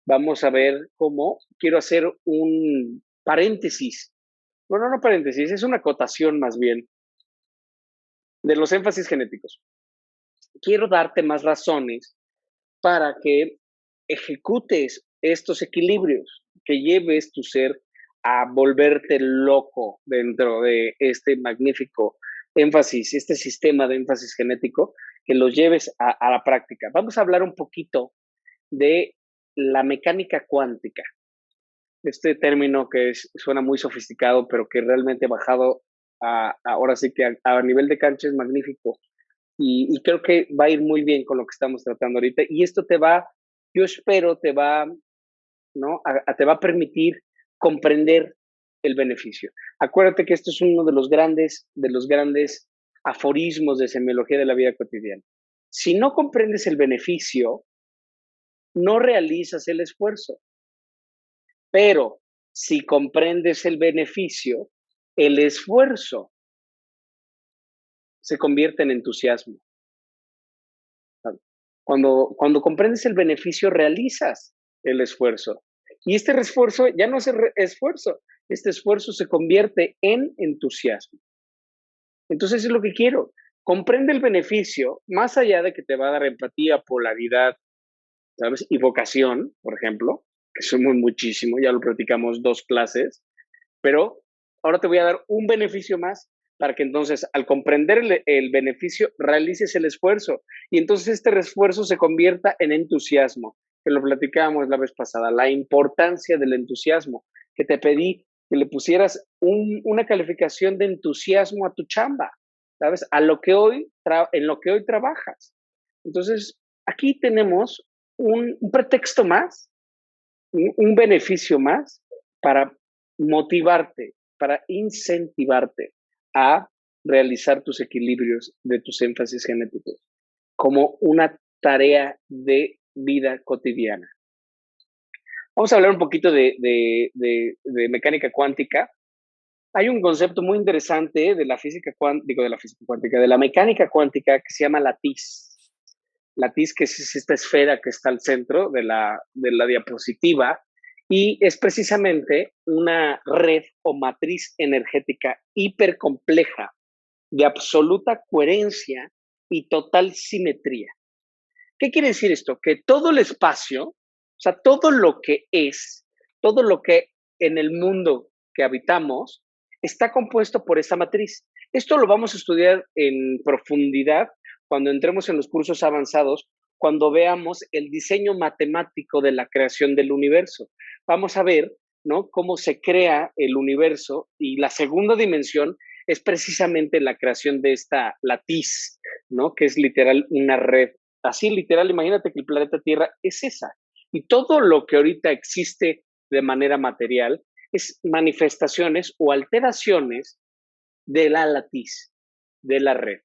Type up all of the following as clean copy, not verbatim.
vamos a ver cómo quiero hacer un paréntesis. Bueno, no paréntesis, es una acotación más bien de los énfasis genéticos. Quiero darte más razones para que ejecutes estos equilibrios, que lleves tu ser a volverte loco dentro de este magnífico énfasis, este sistema de énfasis genético, que los lleves a la práctica. Vamos a hablar un poquito de la mecánica cuántica. Este término que suena muy sofisticado, pero que realmente bajado ahora sí que a nivel de cancha es magnífico. Y creo que va a ir muy bien con lo que estamos tratando ahorita. Y esto te va, yo espero, te va, ¿no? Te va a permitir comprender el beneficio. Acuérdate que esto es uno de los grandes aforismos de semiología de la vida cotidiana. Si no comprendes el beneficio, no realizas el esfuerzo. Pero si comprendes el beneficio, el esfuerzo se convierte en entusiasmo. Cuando comprendes el beneficio, realizas el esfuerzo. Y este esfuerzo ya no es esfuerzo, este esfuerzo se convierte en entusiasmo. Entonces es lo que quiero. Comprende el beneficio, más allá de que te va a dar empatía, polaridad, ¿sabes? Y vocación, por ejemplo, que somos muchísimo, ya lo platicamos 2 clases, pero ahora te voy a dar un beneficio más para que entonces al comprender el beneficio realices el esfuerzo y entonces este esfuerzo se convierta en entusiasmo, que lo platicábamos la vez pasada, la importancia del entusiasmo, que te pedí que le pusieras una calificación de entusiasmo a tu chamba, ¿sabes? A lo que en lo que hoy trabajas. Entonces, aquí tenemos un pretexto más, un beneficio más para motivarte, para incentivarte a realizar tus equilibrios de tus énfasis genéticos como una tarea de vida cotidiana. Vamos a hablar un poquito de mecánica cuántica. Hay un concepto muy interesante de la física cuántica, de la mecánica cuántica que se llama la TIS, que es esta esfera que está al centro de la diapositiva, y es precisamente una red o matriz energética hipercompleja de absoluta coherencia y total simetría. ¿Qué quiere decir esto? Que todo el espacio, o sea, todo lo que es, todo lo que en el mundo que habitamos, está compuesto por esta matriz. Esto lo vamos a estudiar en profundidad cuando entremos en los cursos avanzados, cuando veamos el diseño matemático de la creación del universo. Vamos a ver, ¿no?, cómo se crea el universo y la segunda dimensión es precisamente la creación de esta latiz, ¿no?, que es literal una red. Así literal, imagínate que el planeta Tierra es esa. Y todo lo que ahorita existe de manera material es manifestaciones o alteraciones de la latiz, de la red.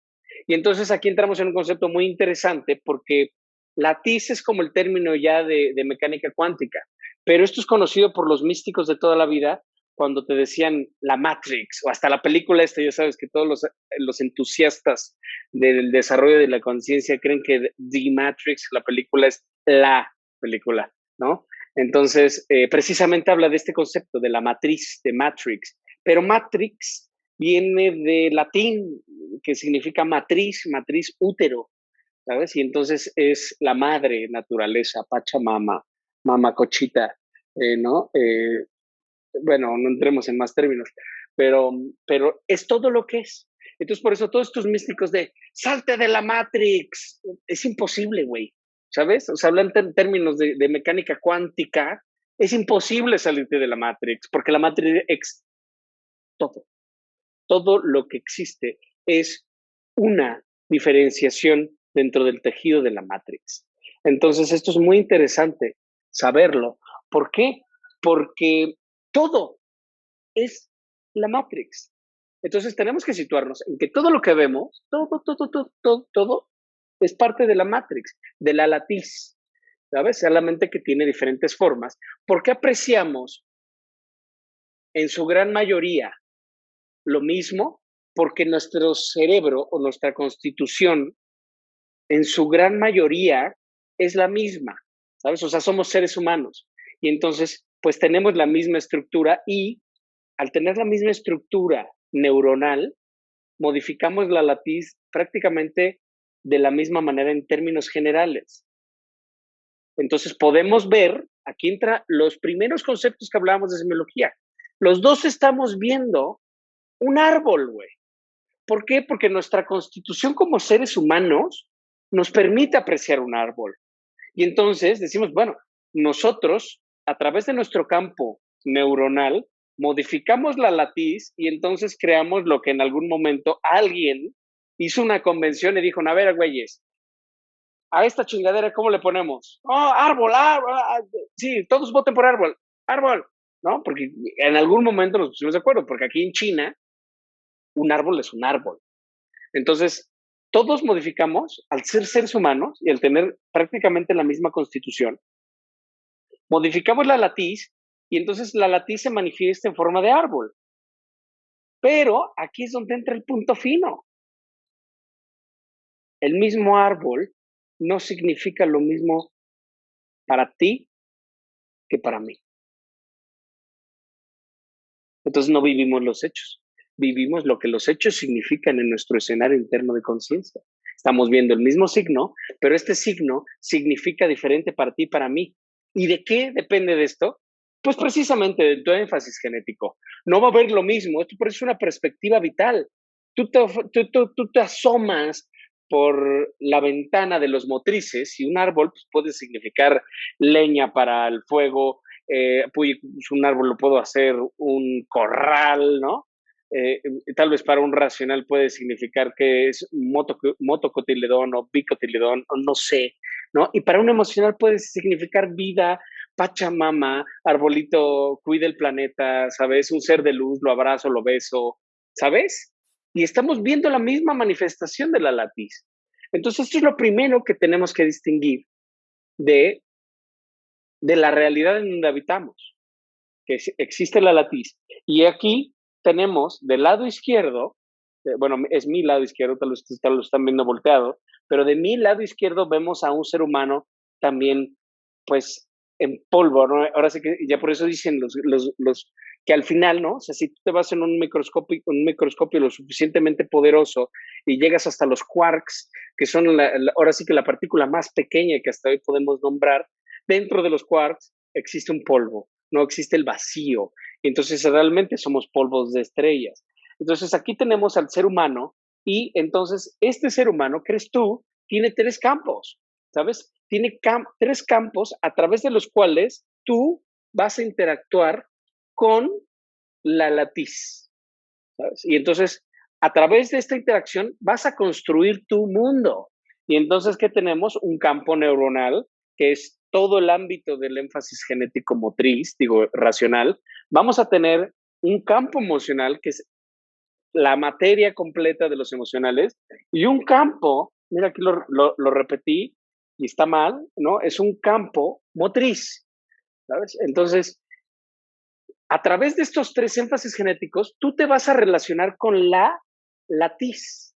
Y entonces aquí entramos en un concepto muy interesante porque latiz es como el término ya de mecánica cuántica, pero esto es conocido por los místicos de toda la vida cuando te decían la Matrix o hasta la película esta, ya sabes que todos los entusiastas del desarrollo de la conciencia creen que The Matrix, la película, es la película, ¿no? Entonces, precisamente habla de este concepto de la matriz, de Matrix, pero Matrix viene de latín, que significa matriz, matriz útero, ¿sabes? Y entonces es la madre naturaleza, Pachamama, Mama Cochita, ¿no? Bueno, no entremos en más términos, pero es todo lo que es. Entonces, por eso todos estos místicos de salte de la Matrix, es imposible, güey, ¿sabes? O sea, hablan en términos de mecánica cuántica, es imposible salirte de la Matrix, porque la Matrix es todo. Todo lo que existe es una diferenciación dentro del tejido de la Matrix. Entonces, esto es muy interesante saberlo. ¿Por qué? Porque todo es la Matrix. Entonces tenemos que situarnos en que todo lo que vemos, todo es parte de la Matrix, de la latiz, ¿sabes? Solamente que tiene diferentes formas. ¿Por qué apreciamos en su gran mayoría lo mismo? Porque nuestro cerebro o nuestra constitución en su gran mayoría es la misma, ¿sabes? O sea, somos seres humanos. Y entonces, pues tenemos la misma estructura y al tener la misma estructura neuronal, modificamos la latiz prácticamente de la misma manera en términos generales. Entonces podemos ver, aquí entra los primeros conceptos que hablábamos de semiología. Los dos estamos viendo un árbol, güey. ¿Por qué? Porque nuestra constitución como seres humanos nos permite apreciar un árbol. Y entonces decimos, bueno, nosotros a través de nuestro campo neuronal modificamos la latiz y entonces creamos lo que en algún momento alguien hizo una convención y dijo, a ver, güeyes, a esta chingadera, ¿cómo le ponemos? Oh, árbol, árbol, sí, todos voten por árbol, árbol, ¿no? Porque en algún momento nos pusimos de acuerdo, porque aquí en China un árbol es un árbol. Entonces, todos modificamos, al ser seres humanos y al tener prácticamente la misma constitución, modificamos la latiz y entonces la latiz se manifiesta en forma de árbol. Pero aquí es donde entra el punto fino. El mismo árbol no significa lo mismo para ti que para mí. Entonces no vivimos los hechos, vivimos lo que los hechos significan en nuestro escenario interno de conciencia. Estamos viendo el mismo signo, pero este signo significa diferente para ti y para mí. ¿Y de qué depende de esto? Pues precisamente de tu énfasis genético. No va a haber lo mismo, esto por eso es una perspectiva vital. Tú te asomas por la ventana de los motrices y un árbol pues, puede significar leña para el fuego, pues un árbol lo puedo hacer un corral, ¿no? Tal vez para un racional puede significar que es motocotiledón o bicotiledón, o no sé, ¿no? Y para un emocional puede significar vida, Pachamama, arbolito, cuida el planeta, ¿sabes? Un ser de luz, lo abrazo, lo beso, ¿sabes? Y estamos viendo la misma manifestación de la latiz. Entonces, esto es lo primero que tenemos que distinguir de, de la realidad en donde habitamos, que existe la latiz. Y aquí tenemos del lado izquierdo, bueno, es mi lado izquierdo, tal vez lo están viendo volteado, pero de mi lado izquierdo vemos a un ser humano también, pues, en polvo, ¿no? Ahora sí que ya por eso dicen los que al final, ¿no? O sea, si tú te vas en un microscopio lo suficientemente poderoso y llegas hasta los quarks, que son ahora sí que la partícula más pequeña que hasta hoy podemos nombrar, dentro de los quarks existe un polvo, no existe el vacío. Entonces realmente somos polvos de estrellas. Entonces aquí tenemos al ser humano y entonces este ser humano, crees tú, tiene tres campos, ¿sabes? Tiene tres campos a través de los cuales tú vas a interactuar con la latiz, ¿sabes? Y entonces a través de esta interacción vas a construir tu mundo. Y entonces, ¿qué tenemos? Un campo neuronal, que es todo el ámbito del énfasis genético motriz, digo, racional. Vamos a tener un campo emocional, que es la materia completa de los emocionales, y un campo, mira aquí lo repetí y está mal, ¿no? Es un campo motriz, ¿sabes? Entonces, a través de estos tres énfasis genéticos, tú te vas a relacionar con la latiz.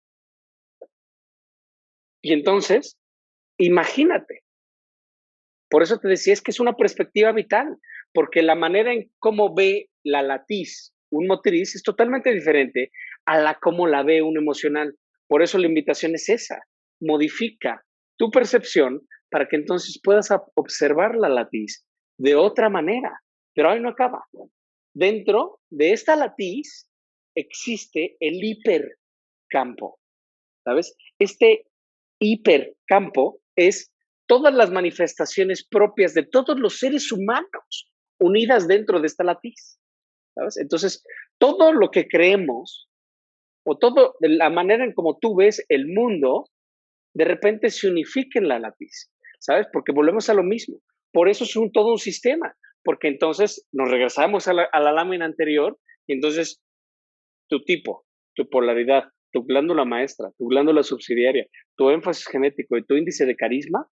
Y entonces, imagínate, por eso te decía, es que es una perspectiva vital, porque la manera en cómo ve la latiz un motriz es totalmente diferente a la cómo la ve un emocional. Por eso la invitación es esa, modifica tu percepción para que entonces puedas observar la latiz de otra manera. Pero ahí no acaba. Dentro de esta latiz existe el hipercampo, ¿sabes? Este hipercampo es todas las manifestaciones propias de todos los seres humanos unidas dentro de esta latiz, ¿sabes? Entonces, todo lo que creemos o todo la manera en como tú ves el mundo, de repente se unifica en la latiz, ¿sabes? Porque volvemos a lo mismo. Por eso es todo un sistema, porque entonces nos regresamos a la lámina anterior y entonces tu tipo, tu polaridad, tu glándula maestra, tu glándula subsidiaria, tu énfasis genético y tu índice de carisma,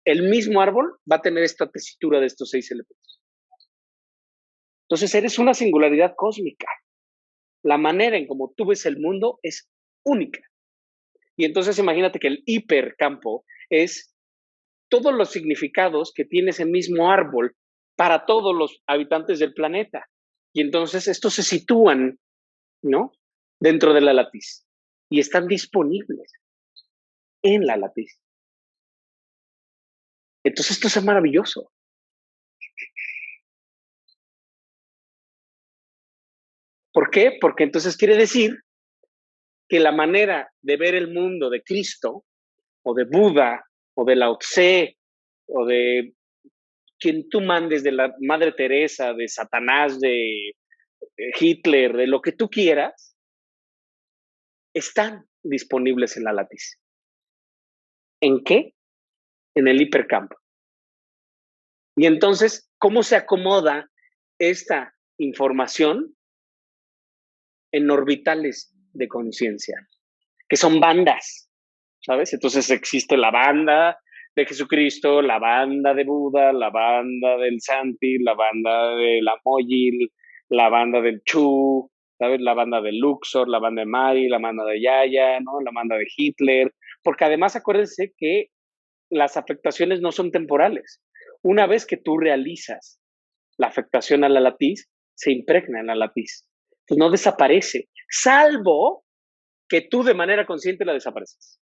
el mismo árbol va a tener esta tesitura de estos 6 elementos. Entonces eres una singularidad cósmica. La manera en cómo tú ves el mundo es única. Y entonces imagínate que el hipercampo es todos los significados que tiene ese mismo árbol para todos los habitantes del planeta. Y entonces estos se sitúan, ¿no? Dentro de la latiz y están disponibles en la latiz. Entonces esto es maravilloso. ¿Por qué? Porque entonces quiere decir que la manera de ver el mundo de Cristo o de Buda o de Lao Tse o de quien tú mandes, de la Madre Teresa, de Satanás, de Hitler, de lo que tú quieras, están disponibles en la latiz. ¿En qué? En el hipercampo. Y entonces, ¿cómo se acomoda esta información en orbitales de conciencia? Que son bandas, ¿sabes? Entonces existe la banda de Jesucristo, la banda de Buda, la banda del Santi, la banda de la Moyil, la banda del Chu, ¿sabes? La banda de Luxor, la banda de Mari, la banda de Yaya, ¿no? La banda de Hitler, porque además acuérdense que las afectaciones no son temporales. Una vez que tú realizas la afectación a la latiz, se impregna en la latiz. Entonces no desaparece, salvo que tú de manera consciente la desapareces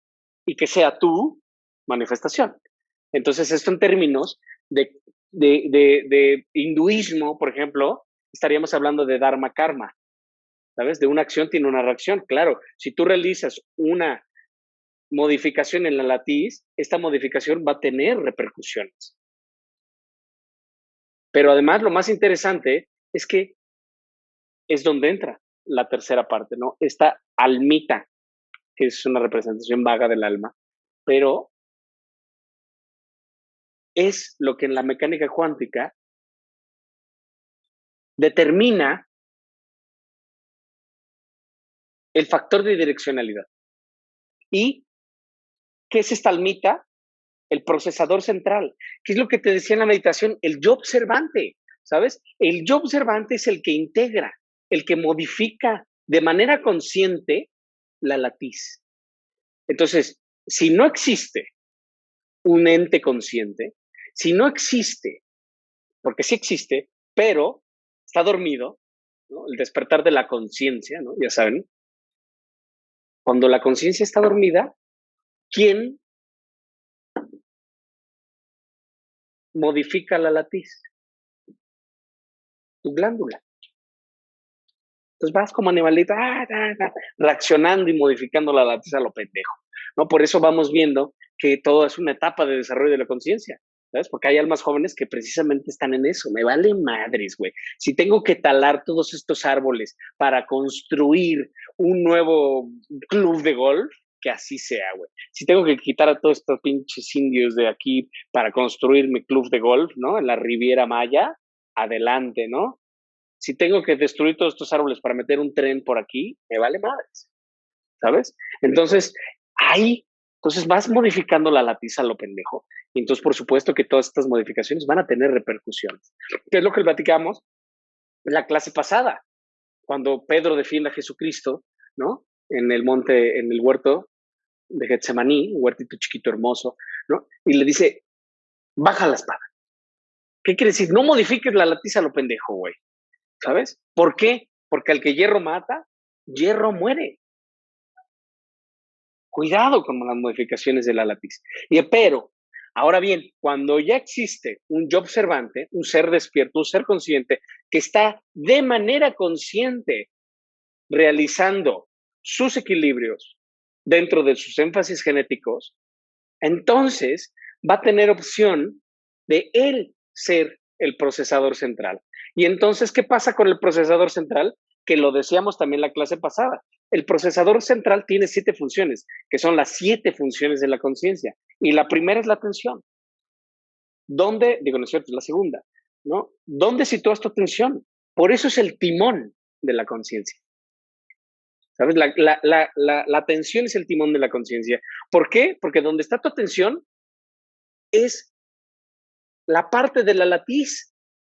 y que sea tu manifestación. Entonces, esto en términos de hinduismo, por ejemplo, estaríamos hablando de dharma karma, ¿sabes? De una acción tiene una reacción. Claro, si tú realizas una modificación en la latiz, esta modificación va a tener repercusiones. Pero además, lo más interesante es que es donde entra la tercera parte, ¿no? Esta almita, que es una representación vaga del alma, pero es lo que en la mecánica cuántica determina el factor de direccionalidad. ¿Y qué es esta almita? El procesador central. ¿Qué es lo que te decía en la meditación? El yo observante, ¿sabes? El yo observante es el que integra, el que modifica de manera consciente la latiz. Entonces, si no existe un ente consciente, si no existe, porque sí existe, pero está dormido, ¿no? El despertar de la conciencia, ¿no? Ya saben, cuando la conciencia está dormida, ¿quién modifica la latiz? Tu glándula. Entonces vas como animalito, reaccionando y modificando la latiz a lo pendejo, ¿no? Por eso vamos viendo que todo es una etapa de desarrollo de la conciencia, ¿sabes? Porque hay almas jóvenes que precisamente están en eso. Me vale madres, güey. Si tengo que talar todos estos árboles para construir un nuevo club de golf, que así sea, güey. Si tengo que quitar a todos estos pinches indios de aquí para construir mi club de golf, ¿no? En la Riviera Maya, adelante, ¿no? Si tengo que destruir todos estos árboles para meter un tren por aquí, me vale madres, ¿sabes? Entonces, ahí, entonces vas modificando la latiz a lo pendejo. Y entonces, por supuesto que todas estas modificaciones van a tener repercusiones. ¿Qué es lo que platicamos en la clase pasada? Cuando Pedro defiende a Jesucristo, ¿no? En el monte, en el huerto de Getsemaní, un huertito chiquito hermoso, ¿no? Y le dice, baja la espada. ¿Qué quiere decir? No modifiques la latiz a lo pendejo, güey. ¿Sabes? ¿Por qué? Porque al que hierro mata, hierro muere. Cuidado con las modificaciones de la latiz. Pero, ahora bien, cuando ya existe un yo observante, un ser despierto, un ser consciente, que está de manera consciente realizando sus equilibrios dentro de sus énfasis genéticos, entonces va a tener opción de él ser el procesador central. Y entonces, ¿qué pasa con el procesador central? Que lo decíamos también la clase pasada. El procesador central tiene 7 funciones, que son las 7 funciones de la conciencia. Y la primera es la atención. ¿Dónde? Digo, no es cierto, es la segunda, ¿no? ¿Dónde sitúas tu atención? Por eso es el timón de la conciencia. ¿Sabes? La atención es el timón de la conciencia. ¿Por qué? Porque donde está tu atención es la parte de la latiz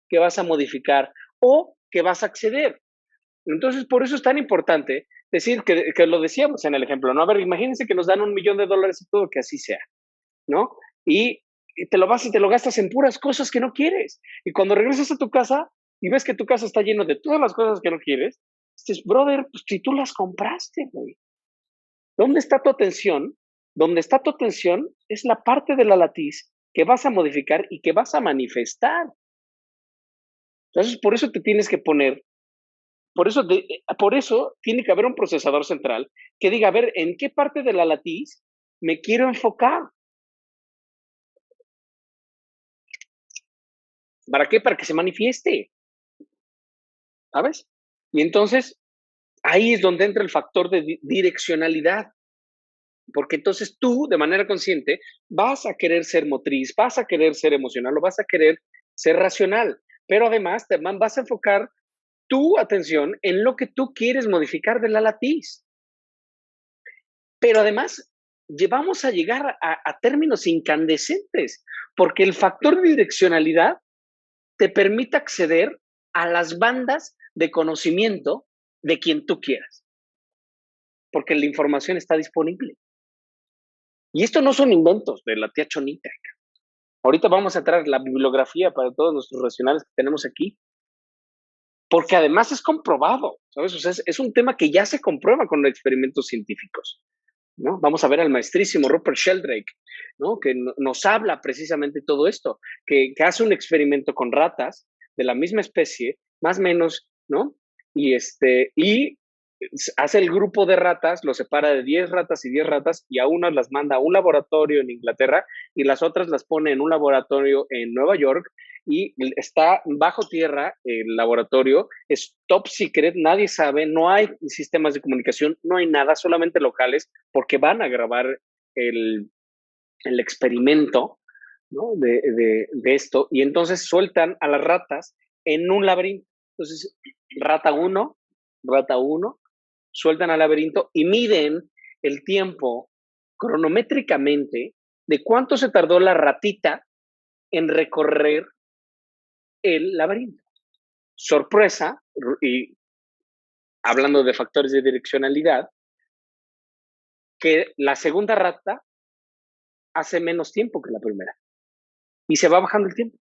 que vas a modificar o que vas a acceder. Entonces, por eso es tan importante decir que lo decíamos en el ejemplo, ¿no? A ver, imagínense que nos dan $1,000,000 y todo, que así sea, ¿no? Y y te lo vas y te lo gastas en puras cosas que no quieres. Y cuando regresas a tu casa y ves que tu casa está lleno de todas las cosas que no quieres, dices, brother, pues si tú las compraste, güey. ¿Dónde está tu atención? Donde está tu atención es la parte de la latiz que vas a modificar y que vas a manifestar. Entonces, por eso te tienes que poner, por eso tiene que haber un procesador central que diga, a ver, ¿en qué parte de la latiz me quiero enfocar? ¿Para qué? Para que se manifieste, ¿sabes? Y entonces, ahí es donde entra el factor de direccionalidad, porque entonces tú, de manera consciente, vas a querer ser motriz, vas a querer ser emocional o vas a querer ser racional, pero además te vas a enfocar tu atención en lo que tú quieres modificar de la latiz. Pero además, vamos a llegar a términos incandescentes, porque el factor de direccionalidad te permite acceder a las bandas de conocimiento de quien tú quieras, porque la información está disponible. Y esto no son inventos de la tía Chonita. Ahorita vamos a traer la bibliografía para todos nuestros racionales que tenemos aquí, porque además es comprobado, ¿sabes? O sea, es un tema que ya se comprueba con experimentos científicos, ¿no? Vamos a ver al maestrísimo Rupert Sheldrake, ¿no? Que nos habla precisamente todo esto, que hace un experimento con ratas de la misma especie, más o menos, ¿no? Y hace el grupo de ratas, lo separa de 10 ratas y 10 ratas, y a unas las manda a un laboratorio en Inglaterra y las otras las pone en un laboratorio en Nueva York, y está bajo tierra el laboratorio, es top secret, nadie sabe, no hay sistemas de comunicación, no hay nada, solamente locales, porque van a grabar el, el experimento, ¿no? de esto, y entonces sueltan a las ratas en un laberinto. Entonces, rata uno, rata uno, sueltan al laberinto y miden el tiempo cronométricamente de cuánto se tardó la ratita en recorrer el laberinto. Sorpresa, y hablando de factores de direccionalidad, que la segunda rata hace menos tiempo que la primera y se va bajando el tiempo,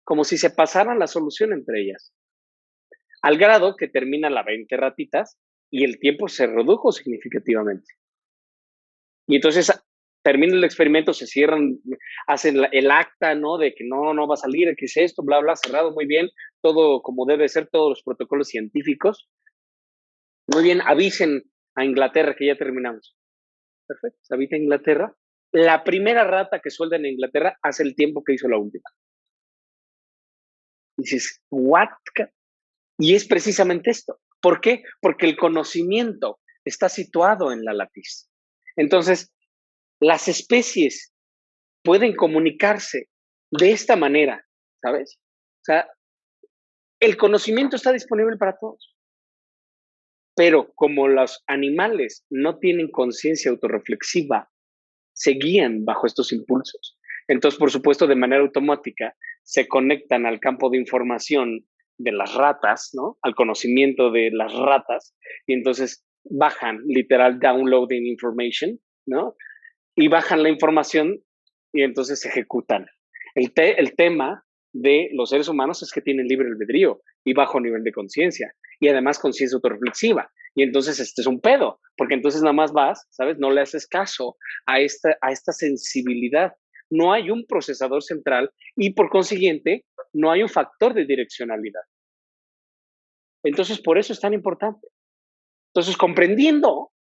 como si se pasara la solución entre ellas, al grado que termina la 20 ratitas y el tiempo se redujo significativamente. Y entonces termina el experimento, se cierran, hacen el acta, ¿no? De que no va a salir, que es esto, bla, bla, cerrado, muy bien, todo como debe ser, todos los protocolos científicos. Muy bien, avisen a Inglaterra que ya terminamos. Perfecto, se avisa a Inglaterra. La primera rata que suelta en Inglaterra hace el tiempo que hizo la última. Y dices, ¿what? Y es precisamente esto. ¿Por qué? Porque el conocimiento está situado en la latiz. Entonces, las especies pueden comunicarse de esta manera, ¿sabes? O sea, el conocimiento está disponible para todos. Pero como los animales no tienen conciencia autorreflexiva, se guían bajo estos impulsos. Entonces, por supuesto, de manera automática, se conectan al campo de información de las ratas, ¿no? Al conocimiento de las ratas, y entonces bajan, literal, downloading information, ¿no? Y bajan la información y entonces se ejecutan. El tema de los seres humanos es que tienen libre albedrío y bajo nivel de conciencia, y además conciencia autorreflexiva. Y entonces este es un pedo, porque entonces nada más vas, ¿sabes? No le haces caso a esta sensibilidad. No hay un procesador central y por consiguiente no hay un factor de direccionalidad. Entonces por eso es tan importante. Entonces, comprendiendo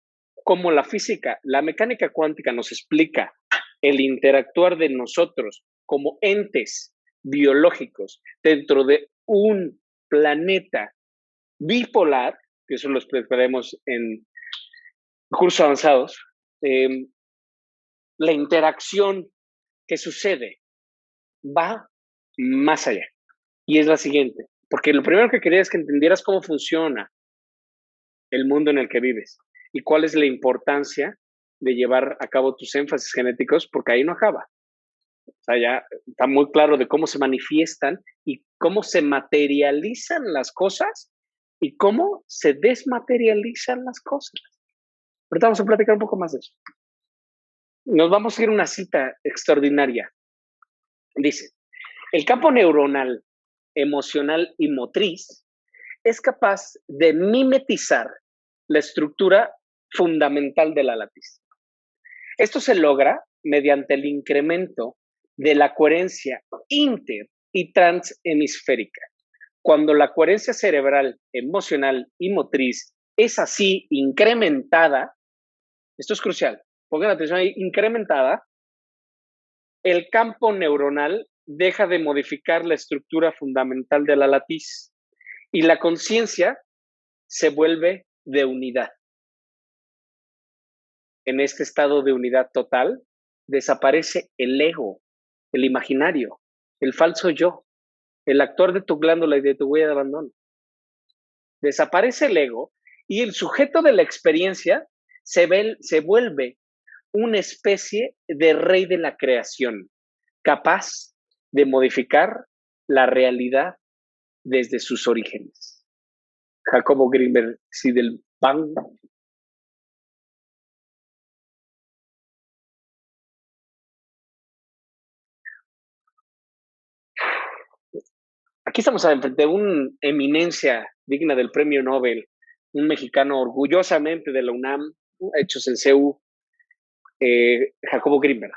cómo la física, la mecánica cuántica nos explica el interactuar de nosotros como entes biológicos dentro de un planeta bipolar, que eso lo explicaremos en cursos avanzados, la interacción que sucede va más allá. Y es la siguiente, porque lo primero que quería es que entendieras cómo funciona el mundo en el que vives y cuál es la importancia de llevar a cabo tus énfasis genéticos, porque ahí no acaba. O sea, ya está muy claro de cómo se manifiestan y cómo se materializan las cosas y cómo se desmaterializan las cosas. Ahorita vamos a platicar un poco más de eso. Nos vamos a ir a una cita extraordinaria Dice, el campo neuronal, emocional y motriz es capaz de mimetizar la estructura fundamental de la lápiz. Esto se logra mediante el incremento de la coherencia inter y transhemisférica. Cuando la coherencia cerebral, emocional y motriz es así incrementada, esto es crucial, pongan atención ahí, incrementada, el campo neuronal deja de modificar la estructura fundamental de la latiz y la conciencia se vuelve de unidad. En este estado de unidad total, desaparece el ego, el imaginario, el falso yo, el actor de tu glándula y de tu huella de abandono. Desaparece el ego y el sujeto de la experiencia se vuelve una especie de rey de la creación, capaz de modificar la realidad desde sus orígenes. Jacobo Grimberg, Sidelbang. Aquí estamos frente a una eminencia digna del premio Nobel, un mexicano orgullosamente de la UNAM, hechos en CEU, Jacobo Grimberg,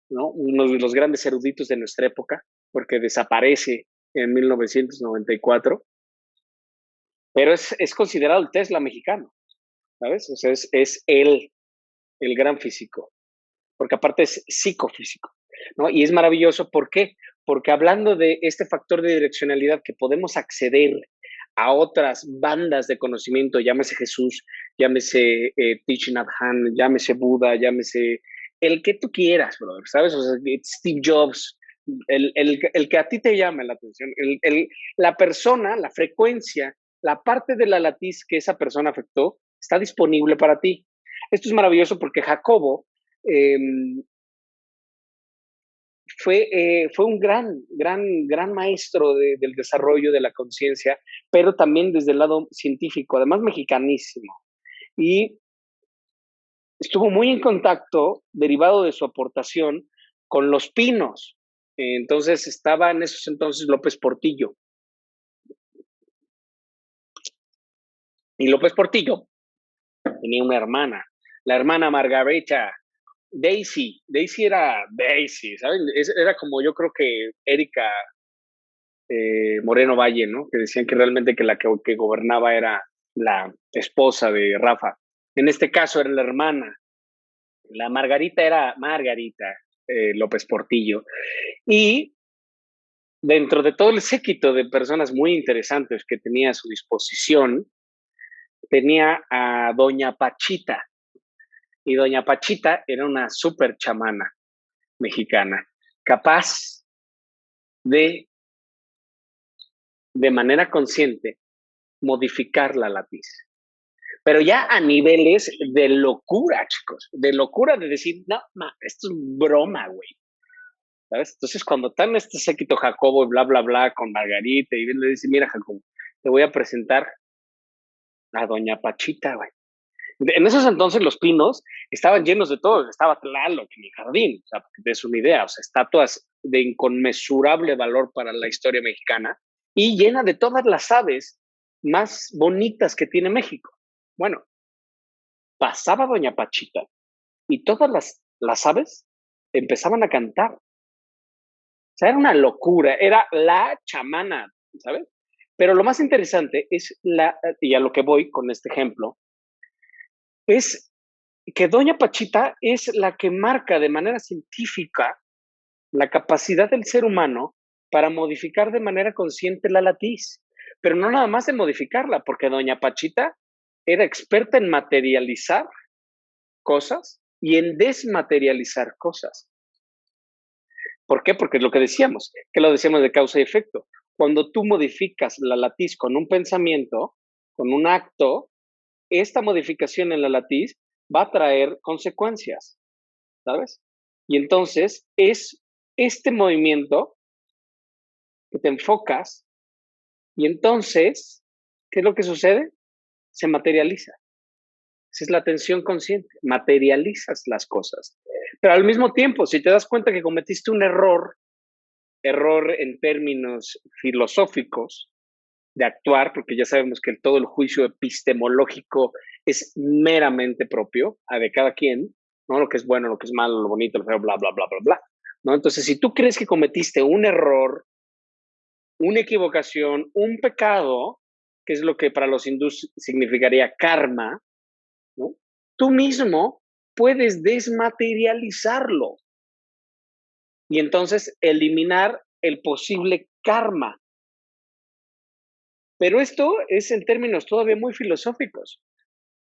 ¿no? Uno de los grandes eruditos de nuestra época, porque desaparece en 1994, pero es considerado el Tesla mexicano, ¿sabes? O sea, es él el gran físico, porque aparte es psicofísico, ¿no? Y es maravilloso, ¿por qué? Porque hablando de este factor de direccionalidad que podemos acceder a otras bandas de conocimiento, llámese Jesús, llámese Thich Nhat Hanh, llámese Buda, llámese el que tú quieras, brother, ¿sabes? O sea, Steve Jobs, el que a ti te llame la atención, la persona, la frecuencia, la parte de la latiz que esa persona afectó, está disponible para ti. Esto es maravilloso porque Jacobo eh, fue un gran maestro del desarrollo de la conciencia, pero también desde el lado científico, además mexicanísimo. Y estuvo muy en contacto, derivado de su aportación, con los pinos. Entonces estaba en esos entonces López Portillo. Y López Portillo tenía una hermana, la hermana Margarita, Daisy era Daisy, ¿saben? Era como yo creo que Erika Moreno Valle, ¿no? Que decían que realmente que la que gobernaba era la esposa de Rafa. En este caso era la hermana. La Margarita era Margarita López Portillo. Y dentro de todo el séquito de personas muy interesantes que tenía a su disposición, tenía a Doña Pachita. Y Doña Pachita era una súper chamana mexicana, capaz de manera consciente, modificar la lápiz. Pero ya a niveles de locura, chicos, de locura de decir, no, esto es broma, güey. ¿Sabes? Entonces, cuando está en este séquito Jacobo y bla, bla, bla, con Margarita, y le dice, mira, Jacobo, te voy a presentar a Doña Pachita, güey. En esos entonces los pinos estaban llenos de todo, estaba Tlaloc en el jardín, o sea, para que te des una idea, o sea, estatuas de inconmensurable valor para la historia mexicana y llena de todas las aves más bonitas que tiene México. Bueno, pasaba Doña Pachita y todas las aves empezaban a cantar. O sea, era una locura, era la chamana, ¿sabes? Pero lo más interesante es y a lo que voy con este ejemplo, es que Doña Pachita es la que marca de manera científica la capacidad del ser humano para modificar de manera consciente la latiz, pero no nada más de modificarla, porque Doña Pachita era experta en materializar cosas y en desmaterializar cosas. ¿Por qué? Porque es lo que decíamos, que lo decíamos de causa y efecto. Cuando tú modificas la latiz con un pensamiento, con un acto, esta modificación en la latiz va a traer consecuencias, ¿sabes? Y entonces es este movimiento que te enfocas y entonces, ¿qué es lo que sucede? Se materializa. Esa es la atención consciente, materializas las cosas. Pero al mismo tiempo, si te das cuenta que cometiste un error error en términos filosóficos de actuar, porque ya sabemos que todo el juicio epistemológico es meramente propio de cada quien, ¿no? Lo que es bueno, lo que es malo, lo bonito, lo feo, bla, bla, bla, bla, bla, ¿no? Entonces, si tú crees que cometiste un error, una equivocación, un pecado, que es lo que para los hindús significaría karma, ¿no? Tú mismo puedes desmaterializarlo y entonces eliminar el posible karma. Pero esto es en términos todavía muy filosóficos,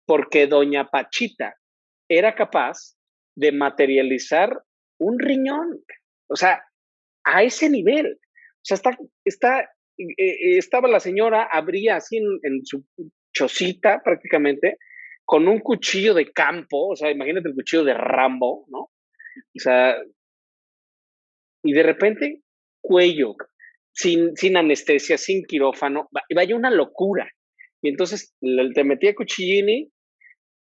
porque doña Pachita era capaz de materializar un riñón. O sea, a ese nivel. O sea, estaba la señora, abría así en su chocita prácticamente, con un cuchillo de campo, o sea, imagínate el cuchillo de Rambo, ¿no? O sea, y de repente, cuello, sin anestesia, sin quirófano, vaya una locura. Y entonces te metía cuchillini,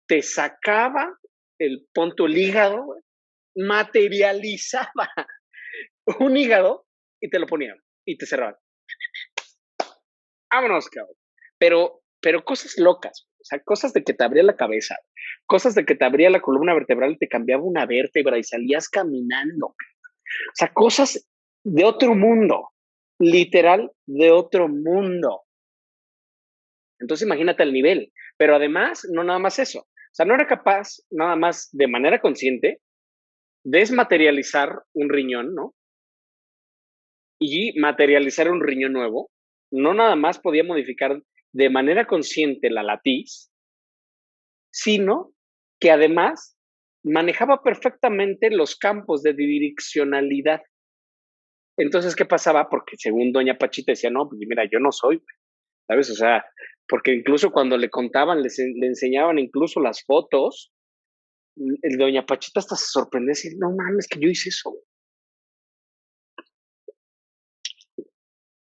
te sacaba el hígado, materializaba un hígado y te lo ponían y te cerraban. Vámonos, cabrón. Pero cosas locas, o sea, cosas de que te abría la cabeza, cosas de que te abría la columna vertebral y te cambiaba una vértebra y salías caminando. O sea, cosas de otro mundo, literal de otro mundo. Entonces imagínate el nivel. Pero además, no nada más eso. O sea, no era capaz nada más de manera consciente desmaterializar un riñón, ¿no? Y materializar un riñón nuevo. No nada más podía modificar de manera consciente la latiz, sino que además manejaba perfectamente los campos de direccionalidad. Entonces, ¿qué pasaba? Porque según doña Pachita decía, no, pues mira, yo no soy, ¿sabes? O sea, porque incluso cuando le contaban, le enseñaban incluso las fotos, el doña Pachita hasta se sorprendía y decía, no mames, que yo hice eso,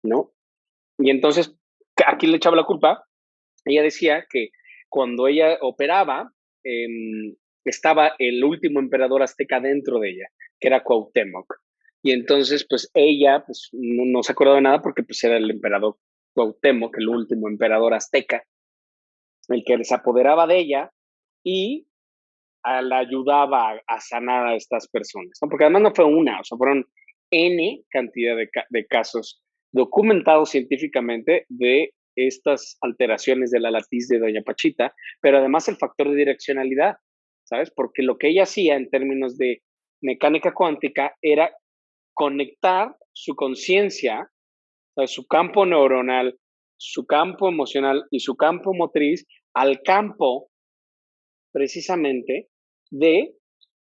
¿no? Y entonces, ¿a quién le echaba la culpa? Ella decía que cuando ella operaba, estaba el último emperador azteca dentro de ella, que era Cuauhtémoc. Y entonces, pues ella pues, no se acordaba de nada porque pues, era el emperador Cuauhtémoc, el último emperador azteca, el que se apoderaba de ella y la ayudaba a sanar a estas personas. ¿No? Porque además no fue una, o sea, fueron N cantidad de casos documentados científicamente de estas alteraciones de la latiz de doña Pachita, pero además el factor de direccionalidad, ¿sabes? Porque lo que ella hacía en términos de mecánica cuántica era conectar su conciencia, su campo neuronal, su campo emocional y su campo motriz al campo precisamente de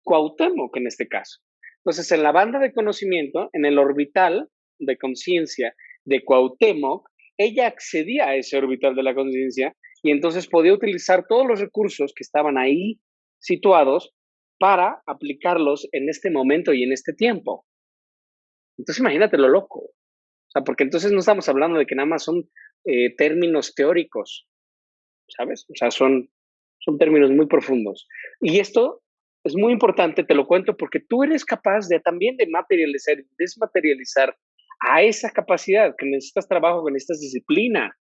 Cuauhtémoc en este caso. Entonces, en la banda de conocimiento, en el orbital de conciencia de Cuauhtémoc, ella accedía a ese orbital de la conciencia y entonces podía utilizar todos los recursos que estaban ahí situados para aplicarlos en este momento y en este tiempo. Entonces, imagínate lo loco. O sea, porque entonces no estamos hablando de que nada más son términos teóricos, ¿sabes? O sea, son términos muy profundos. Y esto es muy importante, te lo cuento, porque tú eres capaz de también de materializar y desmaterializar a esa capacidad, que necesitas trabajo, que necesitas disciplina.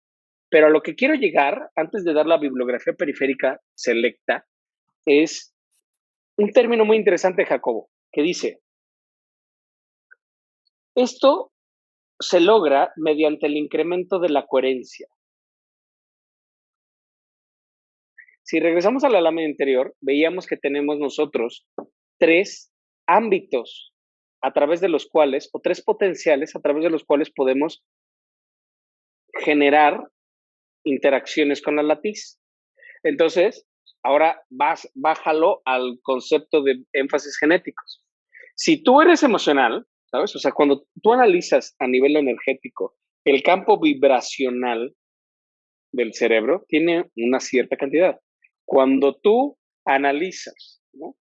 Pero a lo que quiero llegar, antes de dar la bibliografía periférica selecta, es un término muy interesante de Jacobo, que dice, esto se logra mediante el incremento de la coherencia. Si regresamos a la lámina anterior, veíamos que tenemos nosotros tres ámbitos a través de los cuales, o tres potenciales a través de los cuales podemos generar interacciones con la latiz. Entonces, ahora bájalo al concepto de énfasis genéticos. Si tú eres emocional, ¿sabes? O sea, cuando tú analizas a nivel energético el campo vibracional del cerebro, tiene una cierta cantidad. Cuando tú analizas, ¿no?,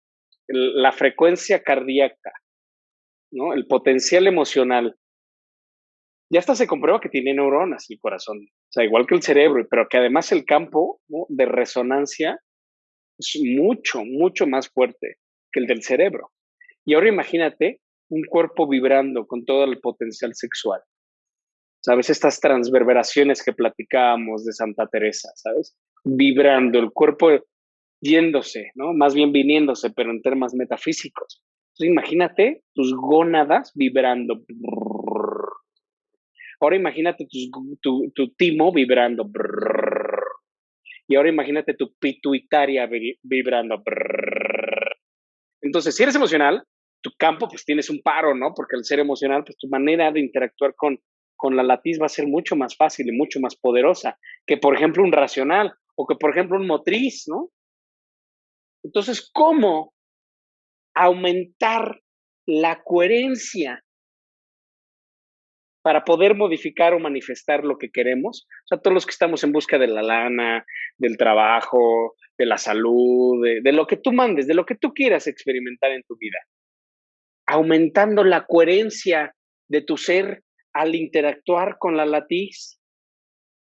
la frecuencia cardíaca, ¿no?, el potencial emocional, ya hasta se comprueba que tiene neuronas el corazón, o sea, igual que el cerebro, pero que además el campo, ¿no?, de resonancia es mucho, mucho más fuerte que el del cerebro. Y ahora imagínate un cuerpo vibrando con todo el potencial sexual. ¿Sabes? Estas transverberaciones que platicábamos de Santa Teresa, ¿sabes? Vibrando, el cuerpo yéndose, ¿no? Más bien viniéndose, pero en temas metafísicos. Entonces, imagínate tus gónadas vibrando. Ahora imagínate tu timo vibrando. Y ahora imagínate tu pituitaria vibrando. Entonces, si eres emocional, tu campo, pues tienes un paro, ¿no? Porque al ser emocional, pues tu manera de interactuar con la latiz va a ser mucho más fácil y mucho más poderosa que, por ejemplo, un racional o que, por ejemplo, un motriz, ¿no? Entonces, ¿cómo aumentar la coherencia para poder modificar o manifestar lo que queremos? O sea, todos los que estamos en busca de la lana, del trabajo, de la salud, de lo que tú mandes, de lo que tú quieras experimentar en tu vida, aumentando la coherencia de tu ser al interactuar con la latiz.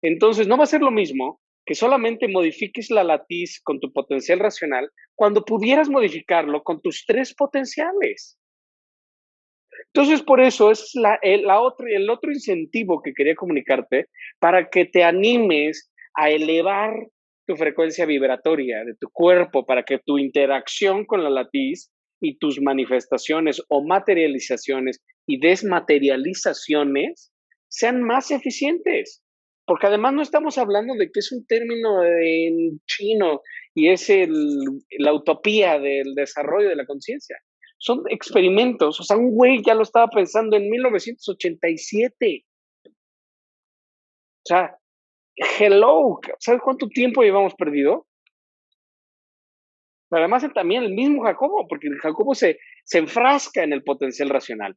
Entonces, no va a ser lo mismo que solamente modifiques la latiz con tu potencial racional cuando pudieras modificarlo con tus tres potenciales. Entonces, por eso es el otro incentivo que quería comunicarte para que te animes a elevar tu frecuencia vibratoria de tu cuerpo, para que tu interacción con la latiz y tus manifestaciones o materializaciones y desmaterializaciones sean más eficientes. Porque además no estamos hablando de que es un término en chino y es la utopía del desarrollo de la conciencia. Son experimentos, o sea, un güey ya lo estaba pensando en 1987. O sea, hello, ¿sabes cuánto tiempo llevamos perdido? Pero además también el mismo Jacobo, porque el Jacobo se enfrasca en el potencial racional.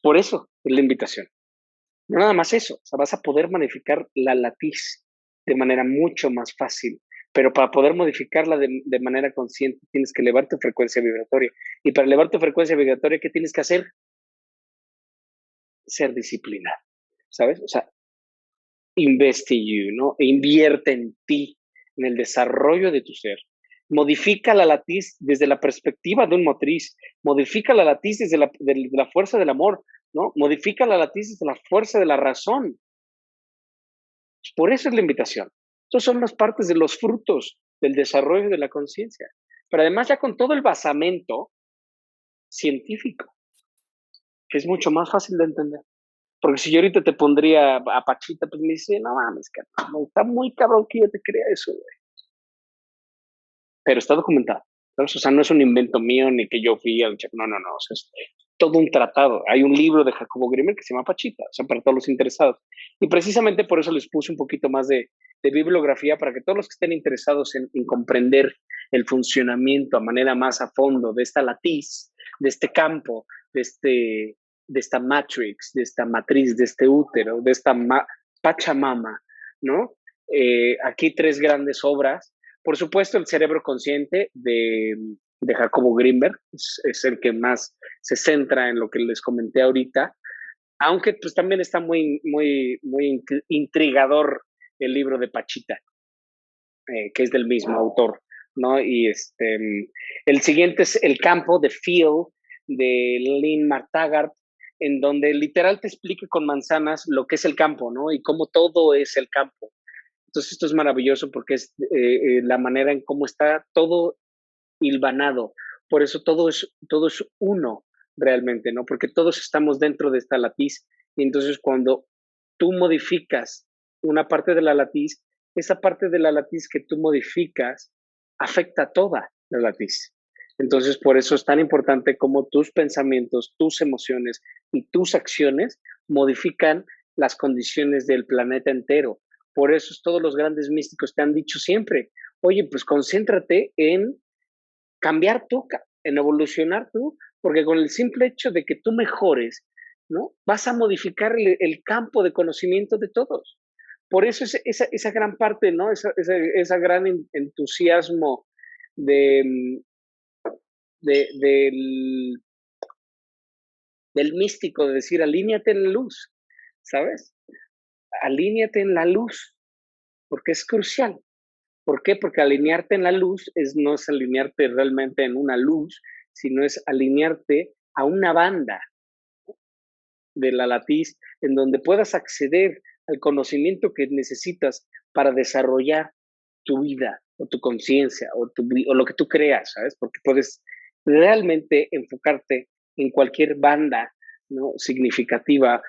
Por eso es la invitación. No nada más eso, o sea, vas a poder modificar la latiz de manera mucho más fácil, pero para poder modificarla de manera consciente tienes que elevar tu frecuencia vibratoria. Y para elevar tu frecuencia vibratoria, ¿qué tienes que hacer? Ser disciplinado, ¿sabes? O sea, invest in you, ¿no? Invierte en ti, en el desarrollo de tu ser. Modifica la latiz desde la perspectiva de un motriz, modifica la latiz desde la fuerza del amor, ¿no? Modifica la latiz desde la fuerza de la razón. Por eso es la invitación. Estos son las partes de los frutos del desarrollo de la conciencia. Pero además ya con todo el basamento científico, que es mucho más fácil de entender. Porque si yo ahorita te pondría a Pachita, pues me dice, no mames, no, está muy cabrón que yo te crea eso, güey. Pero está documentado, ¿sabes? O sea, no es un invento mío ni que yo fui al no, no, no, o sea, es todo un tratado. Hay un libro de Jacobo Grimmer que se llama Pachita, o sea, para todos los interesados. Y precisamente por eso les puse un poquito más de bibliografía para que todos los que estén interesados en comprender el funcionamiento a manera más a fondo de esta latiz, de este campo, de esta matrix, de esta matriz, de este útero, de esta Pachamama, ¿no? Aquí tres grandes obras. Por supuesto, el cerebro consciente de Jacobo Grimberg es el que más se centra en lo que les comenté ahorita, aunque pues también está muy, muy, muy intrigador el libro de Pachita, que es del mismo autor, ¿no? Y el siguiente es El campo de Feel, de Lynn McTaggart, en donde literal te explica con manzanas lo que es el campo, ¿no? Y cómo todo es el campo. Entonces esto es maravilloso porque es la manera en cómo está todo hilvanado. Por eso todo es uno realmente, ¿no? Porque todos estamos dentro de esta latiz. Y entonces cuando tú modificas una parte de la latiz, esa parte de la latiz que tú modificas afecta a toda la latiz. Entonces, por eso es tan importante como tus pensamientos, tus emociones y tus acciones modifican las condiciones del planeta entero. Por eso todos los grandes místicos te han dicho siempre, oye, pues concéntrate en cambiar tú, en evolucionar tú, porque con el simple hecho de que tú mejores, ¿no? Vas a modificar el campo de conocimiento de todos. Por eso esa gran parte, ¿no? Esa gran entusiasmo de, del, del místico, de decir, alíñate en la luz, ¿sabes? Alíñate en la luz, porque es crucial. ¿Por qué? Porque alinearte en la luz no es alinearte realmente en una luz, sino es alinearte a una banda de la latiz en donde puedas acceder al conocimiento que necesitas para desarrollar tu vida o tu conciencia o lo que tú creas, ¿sabes? Porque puedes realmente enfocarte en cualquier banda, ¿no?, significativa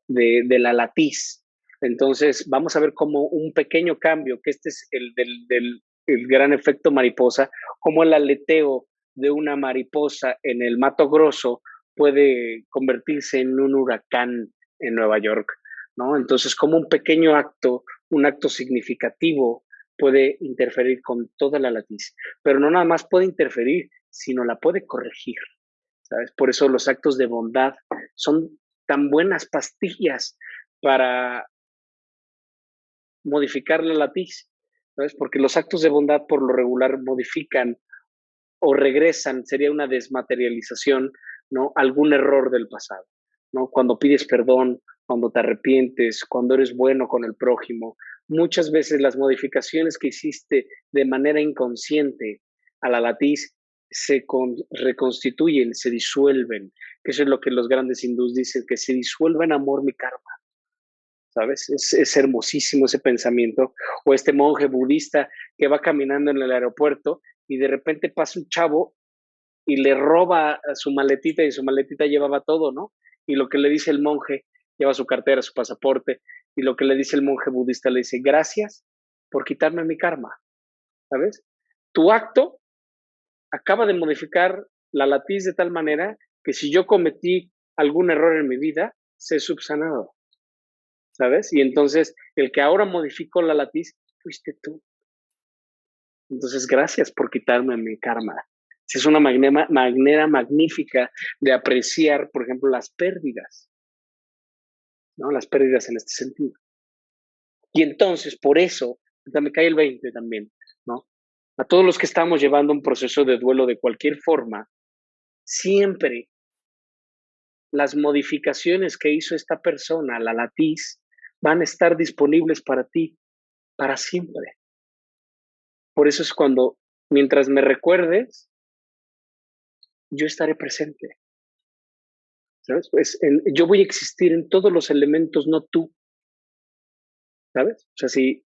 de la latiz. Entonces, vamos a ver cómo un pequeño cambio, que este es el gran efecto mariposa, como el aleteo de una mariposa en el Mato Grosso puede convertirse en un huracán en Nueva York, ¿no? Entonces, como un pequeño acto, un acto significativo, puede interferir con toda la latiz, pero no nada más puede interferir, sino la puede corregir, ¿sabes? Por eso los actos de bondad son tan buenas pastillas para modificar la latiz, ¿sabes? Porque los actos de bondad por lo regular modifican o regresan, sería una desmaterialización, ¿no?, algún error del pasado, ¿no? Cuando pides perdón, cuando te arrepientes, cuando eres bueno con el prójimo, muchas veces las modificaciones que hiciste de manera inconsciente a la latiz reconstituyen, se disuelven, que eso es lo que los grandes hindús dicen, que se disuelva en amor mi karma, ¿sabes? Es hermosísimo ese pensamiento. O este monje budista que va caminando en el aeropuerto y de repente pasa un chavo y le roba su maletita y su maletita llevaba todo, ¿no? Y lo que le dice el monje, lleva su cartera, su pasaporte, y lo que le dice el monje budista le dice, gracias por quitarme mi karma, ¿sabes? Tu acto acaba de modificar la latiz de tal manera que si yo cometí algún error en mi vida, se subsanado, ¿sabes? Y entonces el que ahora modificó la latiz fuiste tú. Entonces, gracias por quitarme mi karma. Es una manera magnífica de apreciar, por ejemplo, las pérdidas, ¿no? Las pérdidas en este sentido. Y entonces, por eso, me cae el 20 también, ¿no? A todos los que estamos llevando un proceso de duelo de cualquier forma, siempre las modificaciones que hizo esta persona, la latiz, van a estar disponibles para ti para siempre. Por eso es cuando, mientras me recuerdes, yo estaré presente. ¿Sabes? Pues yo voy a existir en todos los elementos, no tú, ¿sabes? O sea, si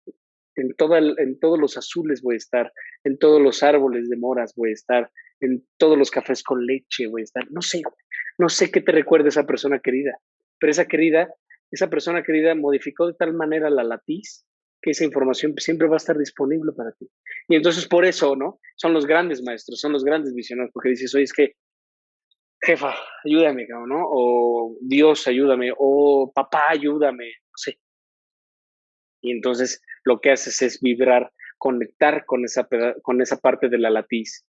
en todos los azules voy a estar, en todos los árboles de moras voy a estar, en todos los cafés con leche voy a estar, no sé qué te recuerda esa persona querida, pero esa persona querida modificó de tal manera la latiz que esa información siempre va a estar disponible para ti. Y entonces por eso, ¿no? Son los grandes maestros, son los grandes visionarios, porque dices, oye, es que jefa, ayúdame, cabrón, ¿no? O Dios, ayúdame, o papá, ayúdame, no sé. Y entonces lo que haces es vibrar, conectar con esa parte de la latiz,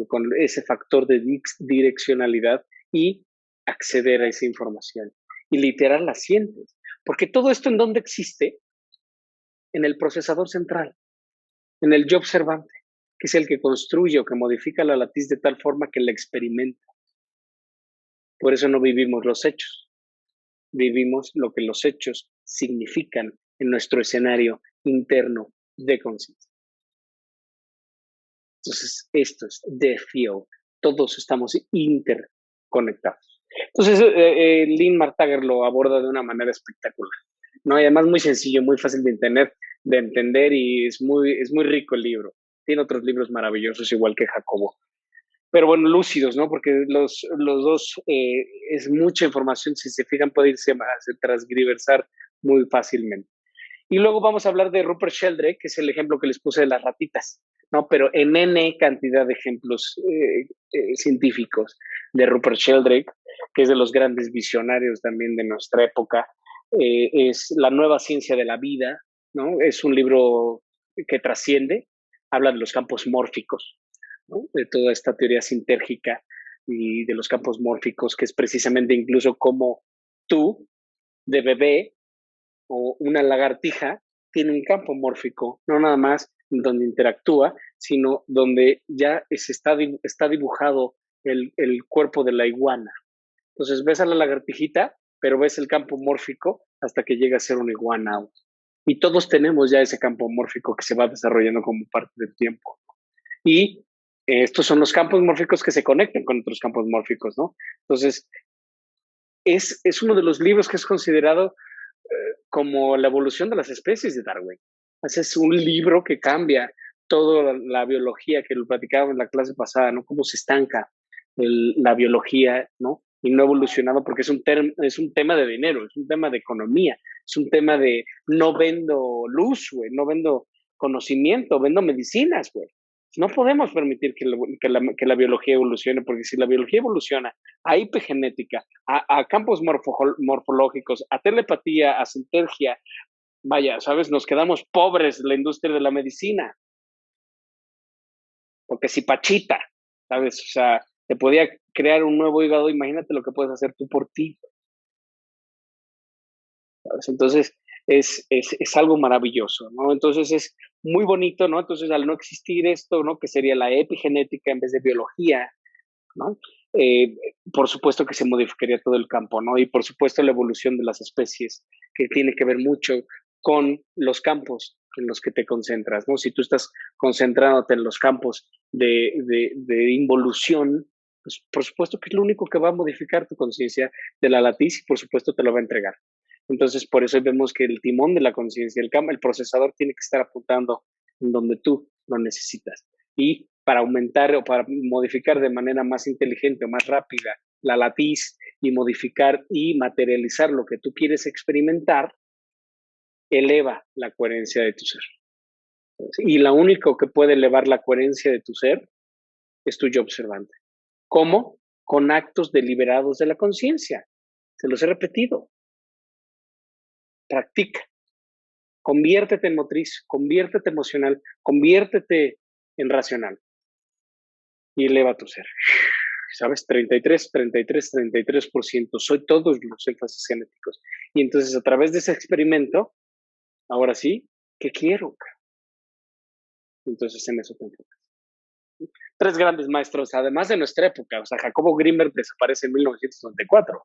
con ese factor de direccionalidad y acceder a esa información. Y literal la sientes. Porque todo esto en dónde existe? En el procesador central, en el yo observante, que es el que construye o que modifica la latiz de tal forma que la experimenta. Por eso no vivimos los hechos, vivimos lo que los hechos significan en nuestro escenario interno de conciencia. Entonces, esto es The Field. Todos estamos interconectados. Entonces, Lynn Martager lo aborda de una manera espectacular, ¿no? Y además muy sencillo, muy fácil de entender y es muy rico el libro. Tiene otros libros maravillosos, igual que Jacobo. Pero bueno, lúcidos, ¿no? Porque los dos es mucha información, si se fijan, puede irse a transgriversar muy fácilmente. Y luego vamos a hablar de Rupert Sheldrake, que es el ejemplo que les puse de las ratitas, ¿no? Pero en N cantidad de ejemplos científicos de Rupert Sheldrake, que es de los grandes visionarios también de nuestra época. Es La nueva ciencia de la vida, ¿no? Es un libro que trasciende, habla de los campos mórficos, ¿no? De toda esta teoría sintérgica y de los campos mórficos, que es precisamente incluso como tú, de bebé, o una lagartija, tiene un campo mórfico, no nada más donde interactúa, sino donde ya está dibujado el cuerpo de la iguana. Entonces ves a la lagartijita, pero ves el campo mórfico hasta que llega a ser una iguana Y todos tenemos ya ese campo mórfico que se va desarrollando como parte del tiempo. Y estos son los campos mórficos que se conectan con otros campos mórficos, ¿no? Entonces, es uno de los libros que es considerado como la evolución de las especies de Darwin. Ese es un libro que cambia toda la biología que lo platicábamos en la clase pasada, ¿no? Cómo se estanca la biología, ¿no? Y no ha evolucionado porque es un tema de dinero, es un tema de economía, es un tema de no vendo luz, güey, no vendo conocimiento, vendo medicinas, güey. No podemos permitir que la biología evolucione, porque si la biología evoluciona a epigenética, a campos morfológicos, a telepatía, a sintergia, vaya, ¿sabes? Nos quedamos pobres la industria de la medicina. Porque si Pachita, ¿sabes? O sea, te podía crear un nuevo hígado, imagínate lo que puedes hacer tú por ti, ¿sabes? Entonces, es algo maravilloso, ¿no? Entonces, es muy bonito, ¿no? Entonces, al no existir esto, ¿no? Que sería la epigenética en vez de biología, ¿no? Eh, por supuesto que se modificaría todo el campo, ¿no? Y por supuesto la evolución de las especies, que tiene que ver mucho con los campos en los que te concentras, ¿no? Si tú estás concentrándote en los campos de involución, pues por supuesto que es lo único que va a modificar tu conciencia de la latiz y por supuesto te lo va a entregar. Entonces, por eso vemos que el timón de la conciencia, el procesador tiene que estar apuntando en donde tú lo necesitas. Y para aumentar o para modificar de manera más inteligente o más rápida la latiz y modificar y materializar lo que tú quieres experimentar, eleva la coherencia de tu ser. Y la único que puede elevar la coherencia de tu ser es tu yo observante. ¿Cómo? Con actos deliberados de la conciencia. Se los he repetido. Practica. Conviértete en motriz, conviértete emocional, conviértete en racional y eleva tu ser. ¿Sabes? 33, 33, 33%. Soy todos los énfasis genéticos. Y entonces a través de ese experimento, ahora sí, ¿qué quiero? Entonces en eso te enfocas. Tres grandes maestros, además de nuestra época. O sea, Jacobo Grinberg desaparece en 1994.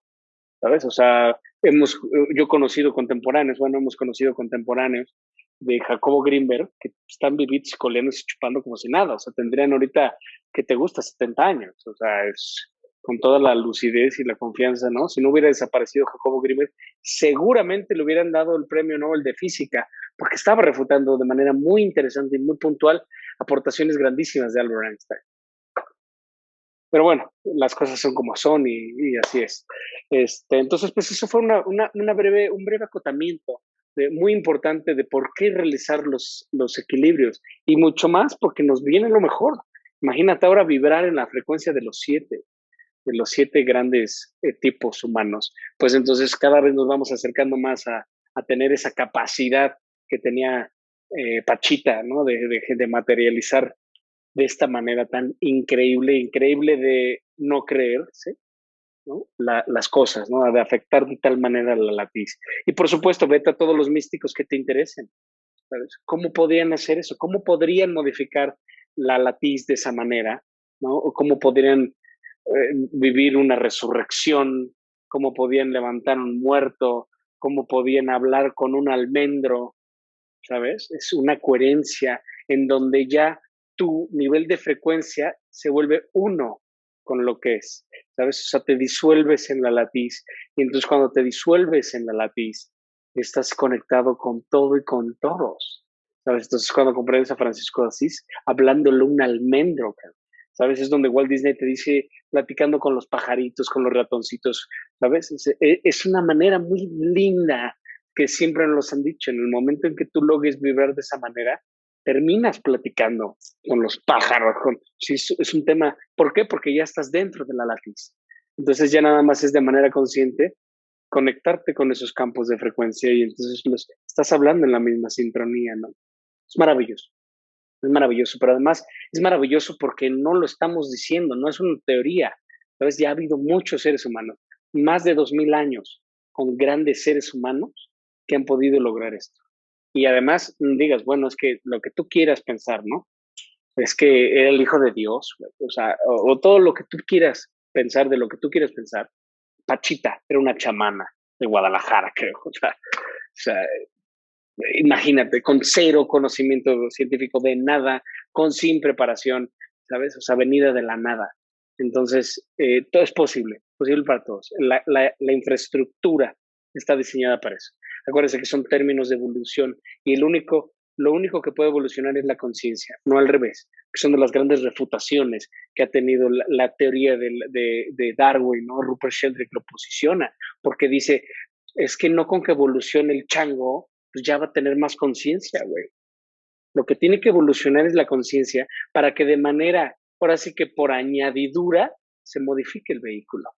¿Sabes? O sea, yo he conocido contemporáneos, bueno, hemos conocido contemporáneos de Jacobo Grinberg que están vivitos, coleando y chupando como si nada. O sea, tendrían ahorita, ¿qué te gusta? 70 años. O sea, es con toda la lucidez y la confianza, ¿no? Si no hubiera desaparecido Jacobo Grinberg, seguramente le hubieran dado el premio Nobel de Física, porque estaba refutando de manera muy interesante y muy puntual aportaciones grandísimas de Albert Einstein. Pero bueno, las cosas son como son y así es. Entonces, pues eso fue un breve acotamiento muy importante de por qué realizar los equilibrios y mucho más porque nos viene lo mejor. Imagínate ahora vibrar en la frecuencia de los siete grandes tipos humanos. Pues entonces cada vez nos vamos acercando más a tener esa capacidad que tenía Pachita, ¿no? De materializar de esta manera tan increíble, increíble de no creerse, ¿no? Las cosas, ¿no? De afectar de tal manera la latiz. Y por supuesto, vete a todos los místicos que te interesen. ¿Sabes? ¿Cómo podrían hacer eso? ¿Cómo podrían modificar la latiz de esa manera? ¿No? ¿O cómo podrían vivir una resurrección? ¿Cómo podían levantar un muerto? ¿Cómo podían hablar con un almendro? ¿Sabes? Es una coherencia en donde ya tu nivel de frecuencia se vuelve uno con lo que es, ¿sabes? O sea, te disuelves en la latiz y entonces cuando te disuelves en la latiz, estás conectado con todo y con todos, ¿sabes? Entonces cuando comprendes a Francisco de Asís, hablándole un almendro, ¿sabes? Es donde Walt Disney te dice, platicando con los pajaritos, con los ratoncitos, ¿sabes? Es una manera muy linda que siempre nos han dicho, en el momento en que tú logres vibrar de esa manera, terminas platicando con los pájaros. Sí, es un tema, ¿por qué? Porque ya estás dentro de la latiz. Entonces ya nada más es de manera consciente conectarte con esos campos de frecuencia y entonces estás hablando en la misma sincronía, ¿no? Es maravilloso, pero además es maravilloso porque no lo estamos diciendo, no es una teoría, ¿sabes? Ya ha habido muchos seres humanos, más de 2000 años, con grandes seres humanos que han podido lograr esto. Y además digas, bueno, es que lo que tú quieras pensar, ¿no? Es que era el hijo de Dios, güey. O sea, o todo lo que tú quieras pensar de lo que tú quieras pensar. Pachita era una chamana de Guadalajara, creo. O sea, Imagínate, con cero conocimiento científico de nada, sin preparación, ¿sabes? O sea, venida de la nada. Entonces, todo es posible para todos. La infraestructura está diseñada para eso. Acuérdense que son términos de evolución y lo único que puede evolucionar es la conciencia, no al revés, que son de las grandes refutaciones que ha tenido la teoría de Darwin, ¿no? Rupert Sheldrake lo posiciona, porque dice, es que no con que evolucione el chango, pues ya va a tener más conciencia, güey. Lo que tiene que evolucionar es la conciencia para que de manera, ahora sí que por añadidura, se modifique el vehículo.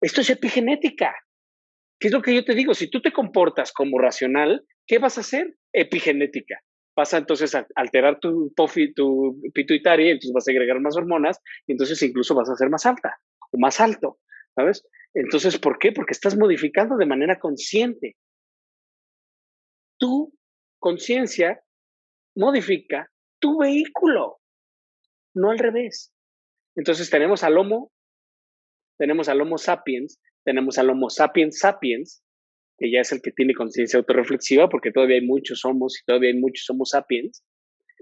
Esto es epigenética. ¿Qué es lo que yo te digo? Si tú te comportas como racional, ¿qué vas a hacer? Epigenética. Vas a entonces a alterar tu pituitaria, y entonces vas a agregar más hormonas, y entonces incluso vas a ser más alta o más alto, ¿sabes? Entonces, ¿por qué? Porque estás modificando de manera consciente. Tu conciencia modifica tu vehículo, no al revés. Entonces tenemos al Homo sapiens, tenemos al Homo sapiens sapiens, que ya es el que tiene conciencia autorreflexiva, porque todavía hay muchos homos y todavía hay muchos Homo sapiens,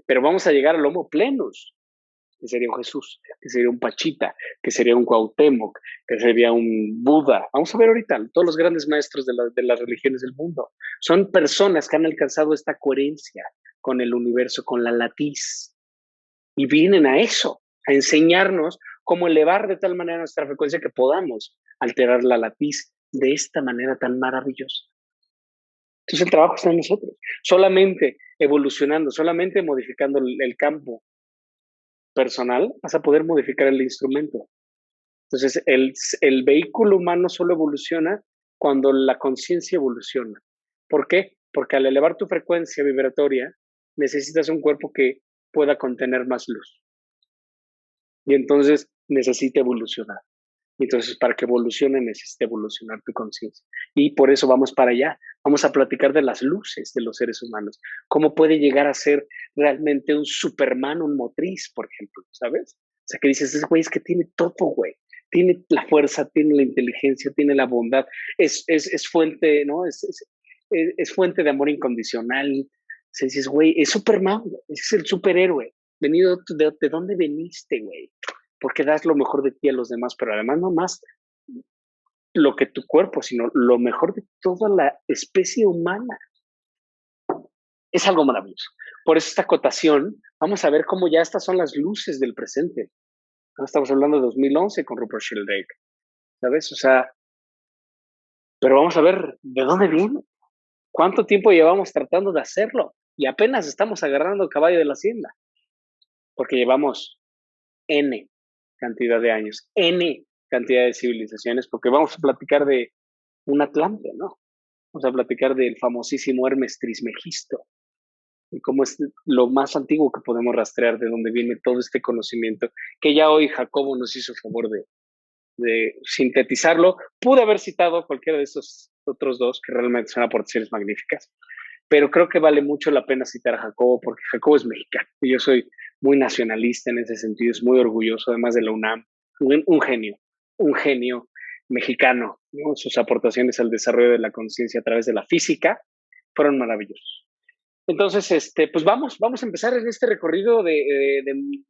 pero vamos a llegar al Homo plenus, que sería un Jesús, que sería un Pachita, que sería un Cuauhtémoc, que sería un Buda. Vamos a ver ahorita, todos los grandes maestros de las religiones del mundo. Son personas que han alcanzado esta coherencia con el universo, con la latiz, y vienen a eso, a enseñarnos cómo elevar de tal manera nuestra frecuencia que podamos alterar la latiz de esta manera tan maravillosa. Entonces el trabajo está en nosotros, solamente evolucionando, solamente modificando el campo personal, vas a poder modificar el instrumento. Entonces el vehículo humano solo evoluciona cuando la conciencia evoluciona. ¿Por qué? Porque al elevar tu frecuencia vibratoria, necesitas un cuerpo que pueda contener más luz. Y entonces necesita evolucionar. Entonces, para que evolucione, necesita evolucionar tu conciencia. Y por eso vamos para allá. Vamos a platicar de las luces de los seres humanos. Cómo puede llegar a ser realmente un Superman, un motriz, por ejemplo, ¿sabes? O sea, que dices, ese güey es que tiene todo, güey. Tiene la fuerza, tiene la inteligencia, tiene la bondad. Es fuente, ¿no? Es fuente de amor incondicional. O sea, dices, güey, es Superman, güey. Es el superhéroe. Venido, ¿de dónde veniste, güey? Porque das lo mejor de ti a los demás, pero además no más lo que tu cuerpo, sino lo mejor de toda la especie humana. Es algo maravilloso. Por eso esta acotación, vamos a ver cómo ya estas son las luces del presente. No estamos hablando de 2011 con Rupert Sheldrake, ¿sabes? O sea, pero vamos a ver de dónde viene, cuánto tiempo llevamos tratando de hacerlo y apenas estamos agarrando el caballo de la hacienda, porque llevamos N cantidad de años, N cantidad de civilizaciones, porque vamos a platicar de un Atlante, ¿no? Vamos a platicar del famosísimo Hermes Trismegisto y cómo es lo más antiguo que podemos rastrear de dónde viene todo este conocimiento, que ya hoy Jacobo nos hizo favor de sintetizarlo. Pude haber citado cualquiera de esos otros dos, que realmente son aportaciones magníficas, pero creo que vale mucho la pena citar a Jacobo, porque Jacobo es mexicano y yo soy muy nacionalista en ese sentido, es muy orgulloso, además de la UNAM, un genio mexicano, ¿no? Sus aportaciones al desarrollo de la conciencia a través de la física fueron maravillosos. Entonces, pues vamos a empezar en este recorrido de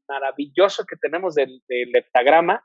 maravilloso que tenemos del heptagrama.